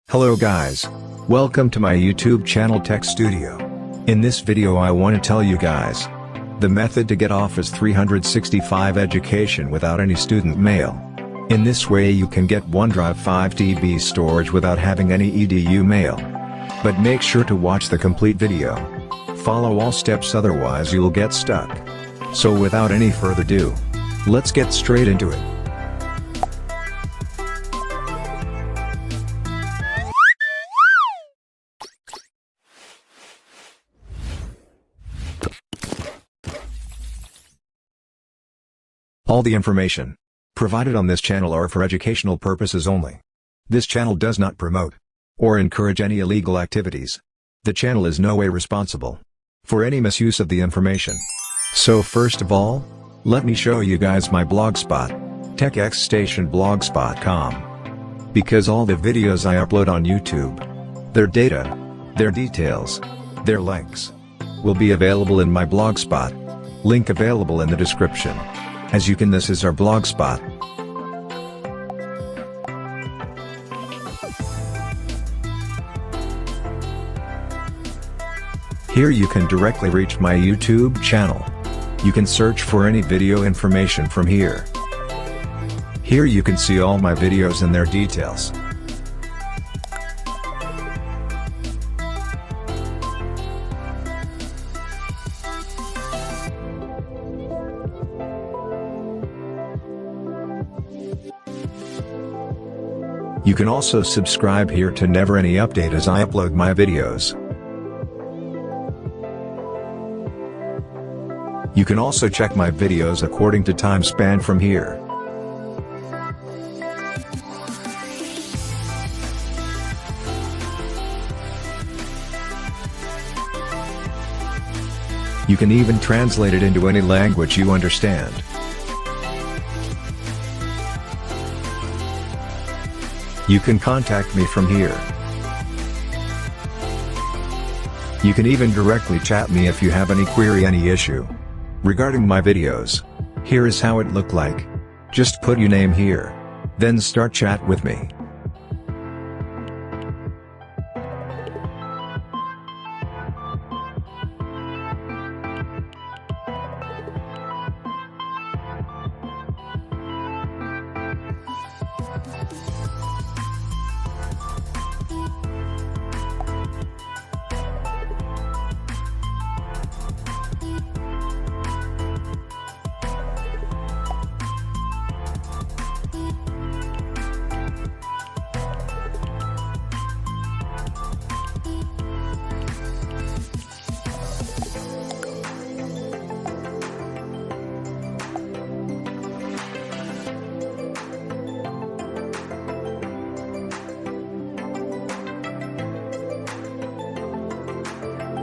Hello guys. Welcome to my YouTube channel Tech Studio. In this video I want to tell you guys the method to get Office 365 education without any student mail. In this way you can get OneDrive 5 TB storage without having any edu mail. But make sure to watch the complete video. Follow all steps, otherwise you'll get stuck. So without any further ado, let's get straight into it. All the information provided on this channel are for educational purposes only. This channel does not promote or encourage any illegal activities. The channel is no way responsible for any misuse of the information. So first of all, let me show you guys my blogspot, techxstation.blogspot.com. Because all the videos I upload on YouTube, their data, their details, their links, will be available in my blogspot. Link available in the description. As you can, this is our blogspot. Here you can directly reach my YouTube channel. You can search for any video information from here. Here you can see all my videos and their details. You can also subscribe here to never any update as I upload my videos. You can also check my videos according to time span from here. You can even translate it into any language you understand. You can contact me from here. You can even directly chat me if you have any query, any issue regarding my videos. Here is how it look like. Just put your name here, then start chat with me.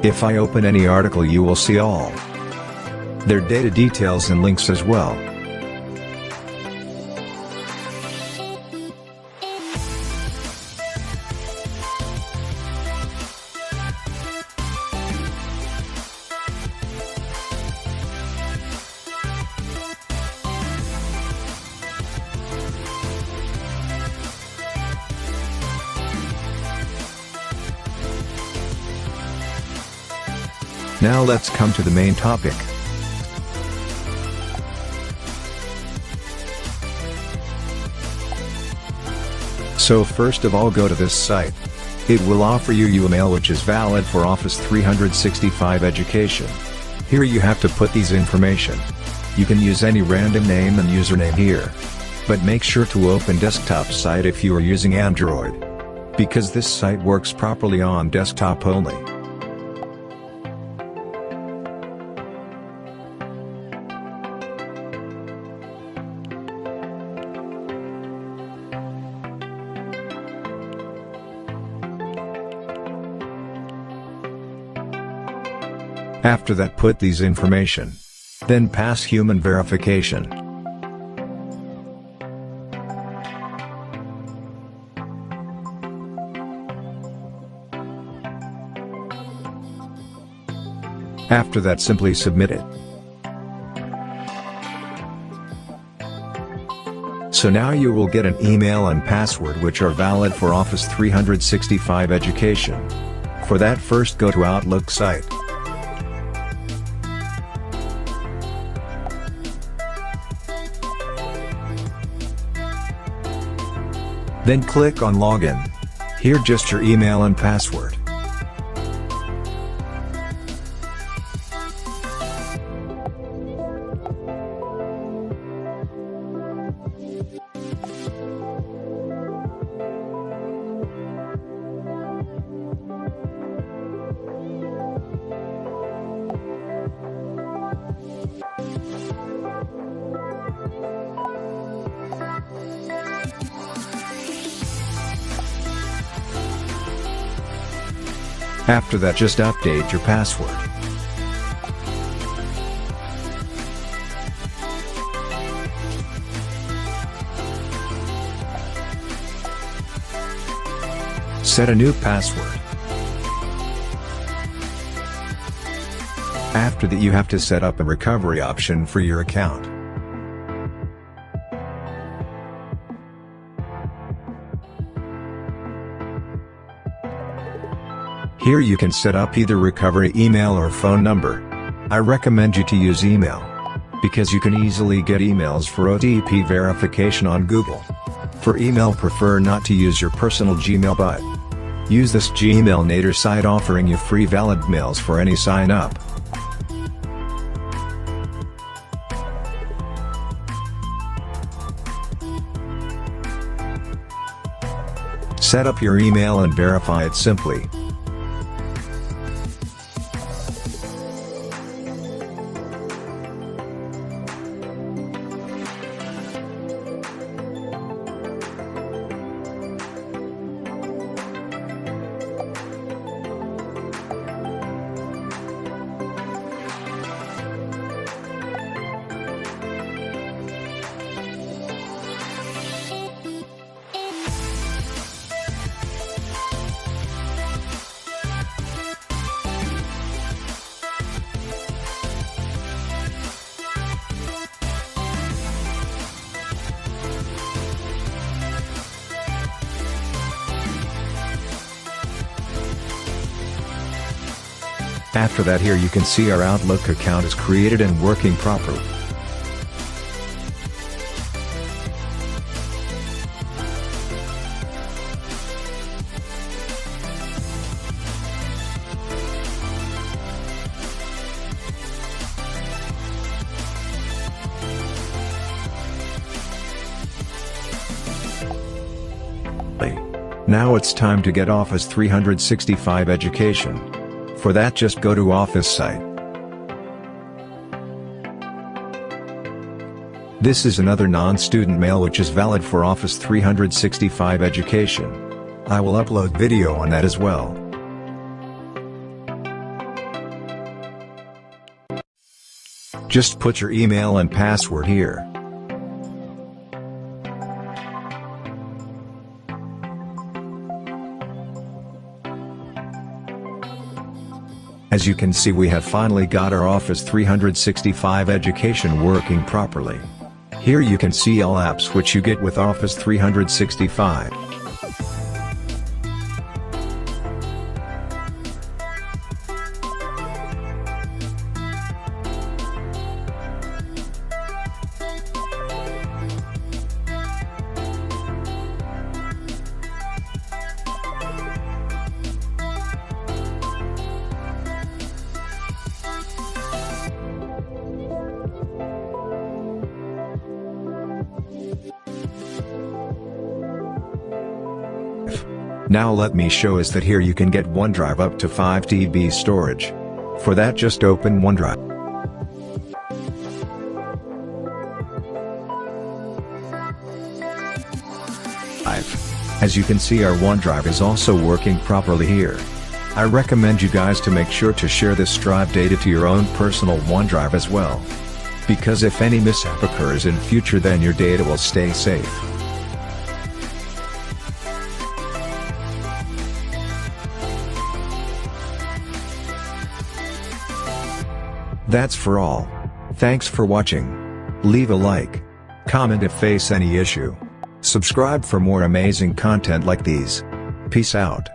If I open any article, you will see all their data details and links as well. Now let's come to the main topic. So first of all, go to this site. It will offer you email which is valid for Office 365 education. Here you have to put these information. You can use any random name and username here. But make sure to open desktop site if you are using Android, because this site works properly on desktop only. After that, put these information. Then pass human verification. After that, simply submit it. So now you will get an email and password which are valid for Office 365 Education. For that, first go to Outlook site. Then click on Login. Here just your email and password. After that, just update your password. Set a new password. After that, you have to set up a recovery option for your account. Here you can set up either recovery email or phone number. I recommend you to use email, because you can easily get emails for OTP verification on Google. For email, prefer not to use your personal Gmail but use this Gmail Nader site offering you free valid mails for any sign up. Set up your email and verify it simply. After that, here you can see our Outlook account is created and working properly. Now it's time to get Office 365 Education. For that, just go to Office site. This is another non-student mail which is valid for Office 365 Education. I will upload video on that as well. Just put your email and password here. As you can see, we have finally got our Office 365 Education working properly. Here you can see all apps which you get with Office 365. Now let me show us that here you can get OneDrive up to 5 TB storage. For that, just open OneDrive. As you can see, our OneDrive is also working properly here. I recommend you guys to make sure to share this drive data to your own personal OneDrive as well. Because if any mishap occurs in future, then your data will stay safe. That's for all. Thanks for watching. Leave a like, Comment if face any issue. Subscribe for more amazing content like these. Peace out.